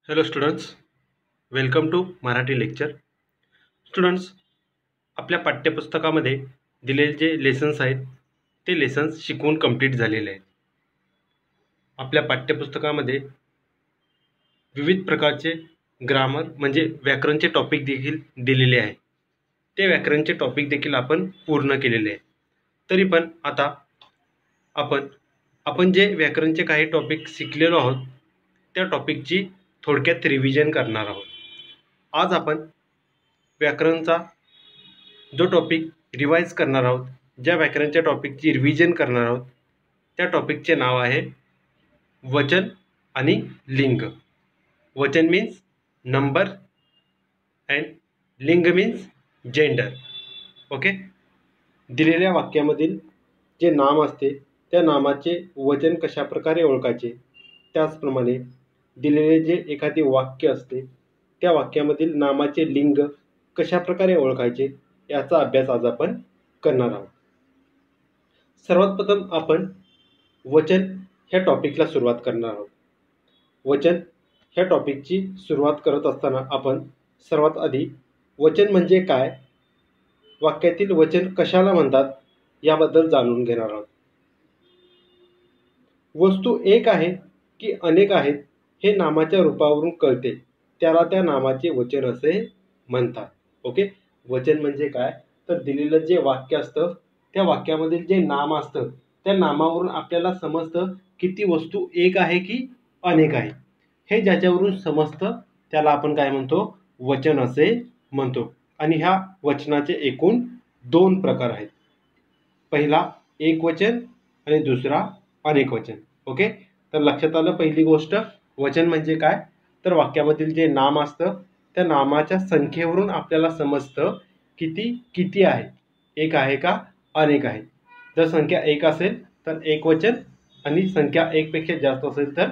Hello students, welcome to Marathi lecture. Students, आपल्या पाठ्यपुस्तकामध्ये दिलेले जे लेसन्स आहेत ते लेसन्स शिकवून कंप्लीट झालेले आहेत. आपल्या पाठ्यपुस्तकामध्ये विविध प्रकारचे ग्रामर म्हणजे व्याकरणचे टॉपिक देखील दिलेले आहे. ते व्याकरणचे टॉपिक देखील आपण पूर्ण केलेले आहे. तरी पण आता आपण जे व्याकरणचे काही टॉपिक शिकलेलो आहोत त्या टॉपिकची थोडक्यात रिव्हिजन करणार आहोत. आज आपण व्याकरणचा जो टॉपिक रिवाइज करणार आहोत, ज्या व्याकरणच्या टॉपिकची रिव्हिजन करणार आहोत त्या टॉपिकचे नाव आहे वचन आणि लिंग. वचन मीन्स नंबर अँड लिंग मीन्स जेंडर. ओके. दिलेल्या वाक्यामधील जे नाम असते त्या नामाचे वचन कशा प्रकारे ओळखायचे, त्याचप्रमाणे दिलेले जे एखादे वाक्य असते त्या वाक्यामधील नामाचे लिंग कशा प्रकारे ओळखायचे याचा अभ्यास आज आपण करणार आहोत. सर्वात प्रथम आपण वचन ह्या टॉपिकला सुरुवात करणार आहोत. वचन ह्या टॉपिकची सुरुवात करत असताना आपण सर्वात आधी वचन म्हणजे काय, वाक्यातील वचन कशाला म्हणतात याबद्दल जाणून घेणार आहोत. वस्तू एक आहे की अनेक आहेत हे नामाच्या रूपावरून कळते, त्याला त्या नामाचे वचन असे म्हणतात. ओके. वचन म्हणजे काय तर दिलेलं जे वाक्य असतं त्या वाक्यामधील जे नाम असतं त्या नामावरून आपल्याला समजतं किती वस्तू एक आहे की अनेक आहे. हे ज्याच्यावरून समजतं त्याला आपण काय म्हणतो, वचन असे म्हणतो. आणि ह्या वचनाचे एकूण दोन प्रकार आहेत. पहिला एक वचन आणि दुसरा अनेक वचन. ओके. तर लक्षात आलं. पहिली गोष्ट, वचन म्हणजे काय तर वाक्यामधील जे नाम असतं त्या नामाच्या संख्येवरून आपल्याला समजतं किती किती आहे, एक आहे का अनेक आहे. जर संख्या एक असेल तर एक वचन आणि संख्या एकपेक्षा जास्त असेल तर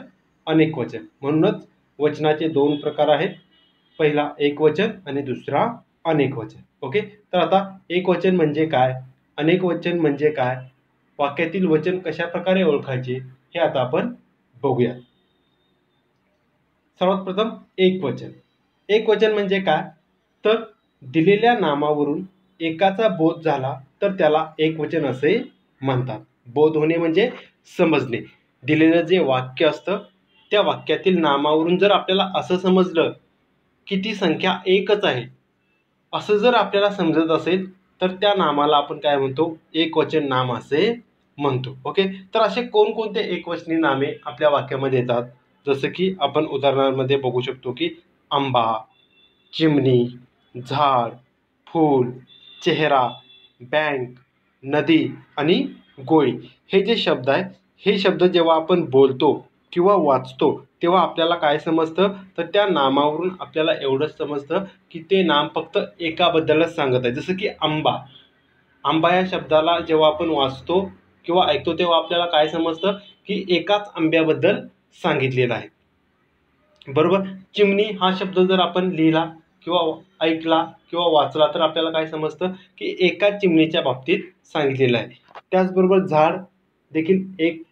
अनेक वचन. म्हणूनच वचनाचे दोन प्रकार आहेत, पहिला एक वचन आणि दुसरा अनेक वचन. ओके. तर आता एक वचन म्हणजे काय, अनेक वचन म्हणजे काय, वाक्यातील वचन कशा प्रकारे ओळखायचे हे आता आपण बघूया. सर्वात प्रथम एक वचन. एक वचन म्हणजे काय तर दिलेल्या नामावरून एकाचा बोध झाला तर त्याला एक वचन असे म्हणतात. बोध होणे म्हणजे समजणे. दिलेलं जे वाक्य असतं त्या वाक्यातील नामावरून जर आपल्याला असं समजलं की ती संख्या एकच आहे, असं जर आपल्याला समजत असेल तर त्या नामाला आपण काय म्हणतो, एक वचन नाम असे म्हणतो. ओके. तर असे कोणकोणते एकवचनी नामे आपल्या वाक्यामध्ये येतात, जसं की आपण उदाहरणांमध्ये बघू शकतो की आंबा, चिमणी, झाड, फूल, चेहरा, बँक, नदी आणि गोळी. हे जे शब्द आहेत हे शब्द जेव्हा आपण बोलतो किंवा वाचतो तेव्हा आपल्याला काय समजतं तर त्या नामावरून आपल्याला एवढंच समजतं की ते नाम फक्त एकाबद्दलच सांगत आहे. जसं की आंबा. आंबा या शब्दाला जेव्हा आपण वाचतो किंवा ऐकतो तेव्हा आपल्याला काय समजतं की एकाच आंब्याबद्दल सांगितलेलं आहे. बरोबर. चिमणी हा शब्द जर आपण लिहिला किंवा ऐकला किंवा वाचला तर आपल्याला काय समजतं की एकाच चिमणीच्या बाबतीत सांगितलेलं आहे. त्याचबरोबर झाड देखील एक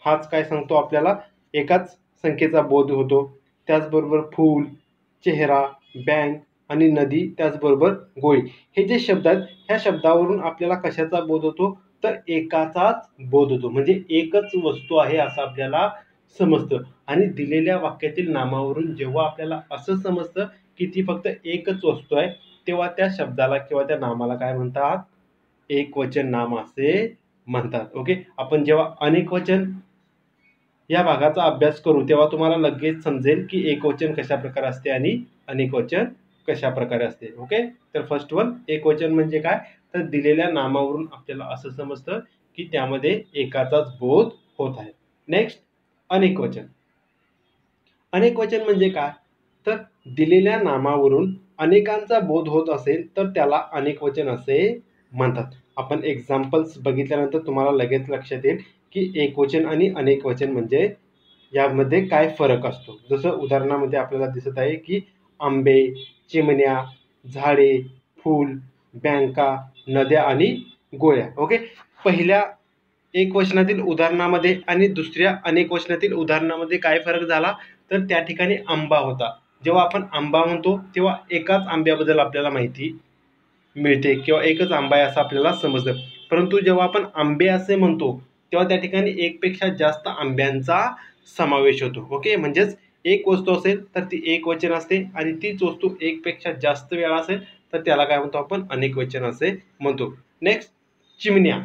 हाच काय सांगतो आपल्याला, एकाच संख्येचा बोध होतो. त्याचबरोबर फूल, चेहरा, बँक आणि नदी, त्याचबरोबर गोळी. हे जे शब्द आहेत ह्या शब्दावरून आपल्याला कशाचा बोध होतो तर एकाचाच बोध होतो, म्हणजे एकच वस्तू आहे असं आपल्याला समजतं. आणि दिलेल्या वाक्यातील नामावरून जेव्हा आपल्याला असं समजतं की ती फक्त एकच वस्तू आहे तेव्हा त्या शब्दाला किंवा त्या नामाला काय म्हणतात, एक वचन नाम असे म्हणतात. ओके. आपण जेव्हा अनेक वचन या भागाचा अभ्यास करू तेव्हा तुम्हाला लगेच समजेल की एक वचन कशा प्रकारे असते आणि अनेक वचन कशा प्रकारे असते. ओके. तर फर्स्ट वन, एक वचन म्हणजे काय तर दिलेल्या नामावरून आपल्याला असं समजतं की त्यामध्ये एकाचाच बोध होत आहे. नेक्स्ट, अनेक वचन. अनेक वचन म्हणजे काय तर दिलेल्या नामावरून अनेकांचा बोध होत असेल तर त्याला अनेक वचन असे म्हणतात. आपण एक्झाम्पल्स बघितल्यानंतर तुम्हाला लगेच लक्षात येईल की एक वचन आणि अनेक वचन म्हणजे यामध्ये काय फरक असतो. जसं उदाहरणामध्ये आपल्याला दिसत आहे की आंबे, चिमण्या, झाडे, फूल, बँका, नद्या आणि गोळ्या. ओके. पहिल्या एक वचनातील उदाहरणामध्ये आणि दुसऱ्या अनेक वचनातील उदाहरणामध्ये काय फरक झाला तर त्या ठिकाणी आंबा होता. जेव्हा आपण आंबा म्हणतो तेव्हा एकाच आंब्याबद्दल आपल्याला माहिती मिळते किंवा एकच आंबा आहे असं आपल्याला समजतं. परंतु जेव्हा आपण आंबे असे म्हणतो तेव्हा त्या ठिकाणी एकपेक्षा जास्त आंब्यांचा समावेश होतो. ओके, म्हणजेच एक वस्तू असेल तर ती एक वचन असते आणि तीच वस्तू एकपेक्षा जास्त वेळा असेल तर त्याला काय म्हणतो आपण अनेक वचन असे म्हणतो. नेक्स्ट, चिमण्या.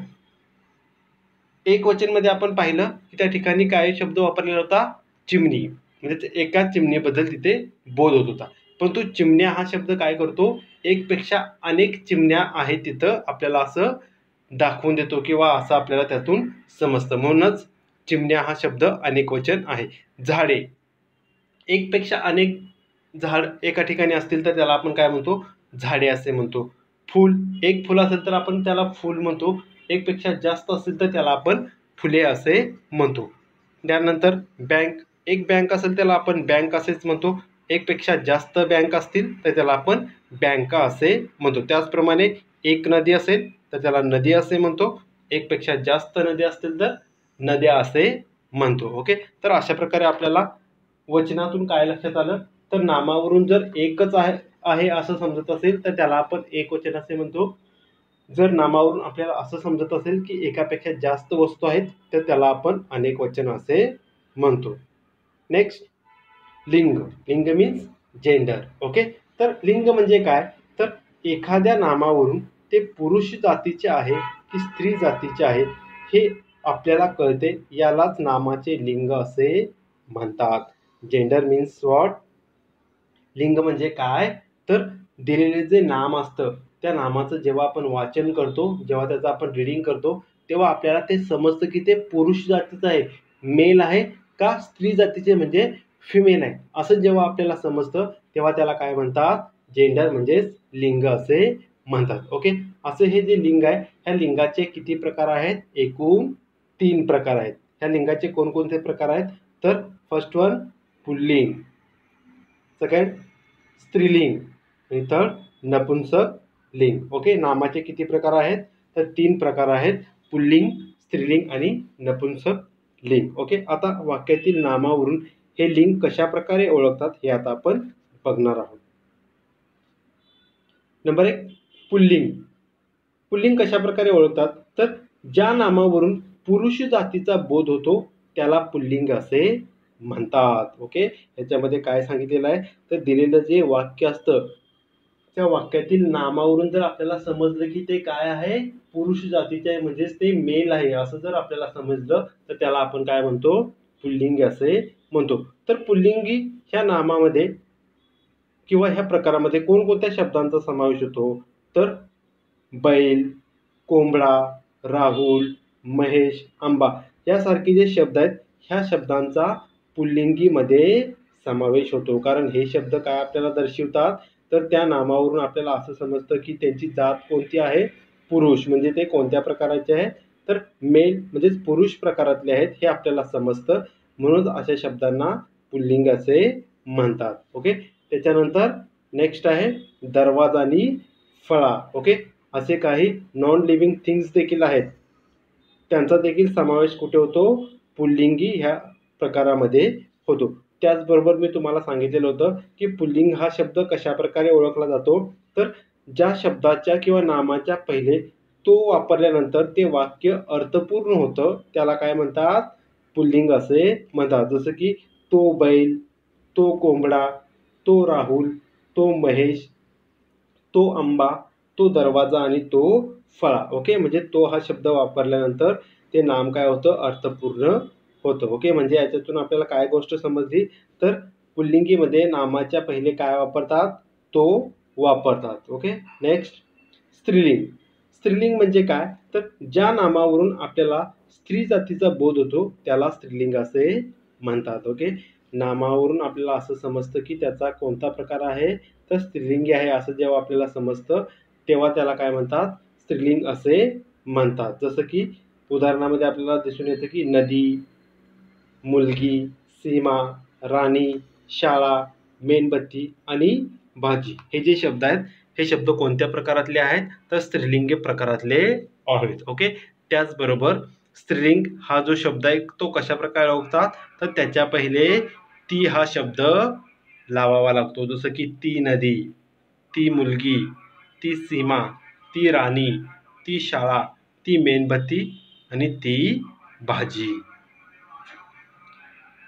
एक वचन मध्ये आपण पाहिलं की त्या ठिकाणी काय शब्द वापरलेला होता, चिमणी, म्हणजे एकाच चिमणीबद्दल तिथे बोध होत होता. परंतु चिमण्या हा शब्द काय करतो, एकपेक्षा अनेक चिमण्या आहेत तिथं आपल्याला असं दाखवून देतो किंवा असं आपल्याला त्यातून समजतं. म्हणूनच चिमण्या हा शब्द अनेक वचन आहे. झाडे, एकपेक्षा अनेक झाड एका ठिकाणी असतील तर त्याला आपण काय म्हणतो, झाडे असे म्हणतो. फूल, एक फुल असेल तर आपण त्याला फूल म्हणतो. एकपेक्षा जास्त असेल तर त्याला आपण फुले असे म्हणतो. त्यानंतर बँक, एक बँक असेल त्याला आपण बँक असेच म्हणतो. एकपेक्षा जास्त बँक असतील तर त्याला आपण बँका असे म्हणतो. त्याचप्रमाणे एक नदी असेल तर त्याला नदी असे म्हणतो. एकपेक्षा जास्त नदी असतील तर नद्या असे म्हणतो. ओके, तर अशा प्रकारे आपल्याला वचनातून काय लक्षात आलं, तर नामावरून जर एकच आहे असं समजत असेल तर त्याला आपण एक वचन असे म्हणतो. जर नामावरून आपल्याला असं समजत असेल की एकापेक्षा जास्त वस्तू आहेत तर त्याला आपण अनेक वचन असे म्हणतो. नेक्स्ट, लिंग. लिंग मीन्स जेंडर. ओके, तर लिंग म्हणजे काय, तर एखाद्या नामावरून ते पुरुष जातीचे आहे की स्त्री जातीचे आहे हे आपल्याला कळते, यालाच नामाचे लिंग असे म्हणतात. जेंडर मीन्स व्हॉट, लिंग म्हणजे काय, तर दिलेले जे नाम असतं त्या नामाचं जेव्हा आपण वाचन करतो, जेव्हा त्याचं आपण रिडिंग करतो तेव्हा आपल्याला ते समजतं की ते पुरुष जातीचं आहे, मेल आहे, का स्त्री जातीचे म्हणजे फिमेल आहे. असं जेव्हा आपल्याला समजतं तेव्हा त्याला काय म्हणतात, जेंडर म्हणजेच लिंग असे म्हणतात. ओके, असे हे जे लिंग आहे ह्या लिंगाचे किती प्रकार आहेत, एकूण 3 प्रकार आहेत. ह्या लिंगाचे कोणकोणते प्रकार आहेत, तर फर्स्ट वन पुल्लिंग, सेकंड स्त्रीलिंग आणि थर्ड नपुंसक लिंग. ओके, नामाचे किती प्रकार आहेत, तर 3 प्रकार आहेत, पुल्लिंग, स्त्रीलिंग आणि नपुंसक लिंग. ओके, आता वाक्यातील नामावरून हे लिंग कशा प्रकारे ओळखतात हे आता आपण बघणार आहोत. नंबर 1, पुल्लिंग. पुल्लिंग कशा प्रकारे ओळखतात, तर ज्या नामावरून पुरुष जातीचा बोध होतो त्याला पुल्लिंग असे म्हणतात. ओके, याच्यामध्ये काय सांगितलेलं आहे, तर दिलेलं जे वाक्य असतं त्या वाक्यातील नामावरून जर आपल्याला समजलं की ते काय आहे, पुरुष जातीचे आहे, म्हणजेच ते मेल आहे असं जर आपल्याला समजलं तर त्याला आपण काय म्हणतो, पुल्लिंग असे म्हणतो. तर पुल्लिंगी ह्या नामामध्ये किंवा ह्या प्रकारामध्ये कोणकोणत्या शब्दांचा समावेश होतो, तर बैल, कोंबडा, राहुल, महेश, आंबा यासारखे जे शब्द आहेत ह्या शब्दांचा पुल्लिंगीमध्ये समावेश होतो. कारण हे शब्द काय आपल्याला दर्शवतात, तर त्या नामावरून आपल्याला असं समजतं की त्यांची जात कोणती आहे, पुरुष, म्हणजे ते कोणत्या प्रकाराचे आहेत, तर मेल म्हणजेच पुरुष प्रकारातले आहेत हे आपल्याला समजतं. म्हणून अशा शब्दांना पुल्लिंग असे म्हणतात. ओके, त्याच्यानंतर नेक्स्ट आहे दरवाजा आणि फळा. ओके, असे काही नॉन लिव्हिंग थिंग्स देखील आहेत, त्यांचा देखील समावेश कुठे होतो, पुल्लिंगी ह्या प्रकारामध्ये होतो. त्याचबरोबर मी तुम्हाला सांगितलेलं होतं की पुल्लिंग हा शब्द कशा प्रकारे ओळखला जातो, तर ज्या शब्दाच्या किंवा नामाच्या पहिले तो वापरल्यानंतर ते वाक्य अर्थपूर्ण होतं त्याला काय म्हणतात, पुल्लिंग असे म्हणतात. जसं की तो बैल, तो कोंबडा, तो राहुल, तो महेश, तो आंबा, तो दरवाजा आणि तो फळा. ओके, म्हणजे तो हा शब्द वापरल्यानंतर ते नाम काय होतं, अर्थपूर्ण होतं. ओके, म्हणजे याच्यातून आपल्याला काय गोष्ट समजली, तर पुल्लिंगीमध्ये नामाच्या पहिले काय वापरतात, तो वापरतात. ओके, नेक्स्ट स्त्रीलिंग. स्त्रीलिंग म्हणजे काय, तर ज्या नामावरून आपल्याला स्त्री जातीचा बोध होतो त्याला स्त्रीलिंग असे म्हणतात. ओके, नामावरून आपल्याला असं समजतं की त्याचा कोणता प्रकार आहे, तर स्त्रीलिंगी आहे असं जेव्हा आपल्याला समजतं तेव्हा त्याला काय म्हणतात, स्त्रीलिंग असे म्हणतात. जसं की उदाहरणामध्ये आपल्याला दिसून येतं की नदी, मुलगी, सीमा, राणी, शाळा, मेणबत्ती आणि भाजी हे जे शब्द आहेत हे शब्द कोणत्या प्रकारातले आहेत, तर स्त्रीलिंगी प्रकारातले आहेत. ओके, त्याचबरोबर स्त्रीलिंग हा जो शब्द आहे तो कशा प्रकारे ओळखतात, तर त्याच्या पहिले ती हा शब्द लावावा लागतो. जसं की ती नदी, ती मुलगी, ती सीमा, ती राणी, ती शाळा, ती मेणबत्ती आणि ती भाजी.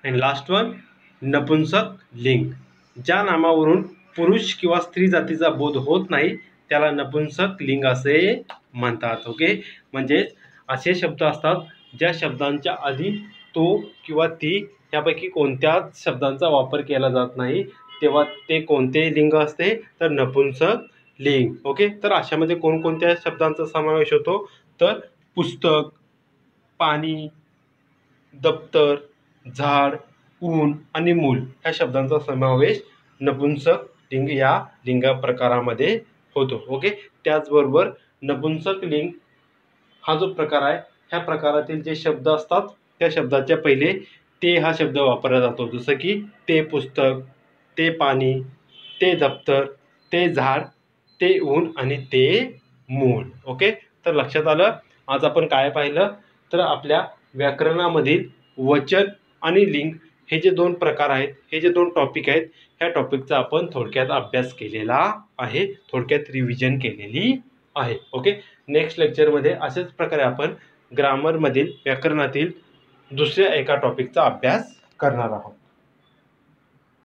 अँड लास्ट वन, नपुंसक लिंग. ज्या नामावरून पुरुष किंवा स्त्री जातीचा बोध होत नाही त्याला नपुंसक लिंग असे म्हणतात. ओके, म्हणजेच असे शब्द असतात ज्या शब्दांच्या आधी तो किंवा ती यापैकी कोणत्याच शब्दांचा वापर केला जात नाही, तेव्हा ते कोणते लिंग असते तर नपुंसक लिंग. ओके, तर अशामध्ये कोणकोणत्या शब्दांचा समावेश होतो तर पुस्तक, पाणी, दप्तर, झाड, ऊन आणि मूल ह्या शब्दांचा समावेश नपुंसक लिंग या लिंग प्रकारामध्ये होतो. ओके, त्याचबरोबर नपुंसक लिंग हा जो प्रकार आहे ह्या प्रकारातील जे शब्द असतात त्या शब्दाच्या पहिले ते हा शब्द वापरला जातो. जसं की ते पुस्तक, ते पाणी, ते दप्तर, ते झाड, ते ऊन आणि ते मूळ. ओके, तर लक्षात आलं. आज आपण काय पाहिलं तर आपल्या व्याकरणामधील वचन आणि लिंग हे जे दोन प्रकार आहेत, हे जे दोन टॉपिक आहेत, ह्या टॉपिकचा आपण थोडक्यात अभ्यास केलेला आहे, थोडक्यात रिव्हिजन केलेली आहे. ओके, नेक्स्ट लेक्चरमध्ये अशाच प्रकारे आपण ग्रामरमधील व्याकरणातील दुसऱ्या एका टॉपिकचा अभ्यास करणार आहोत.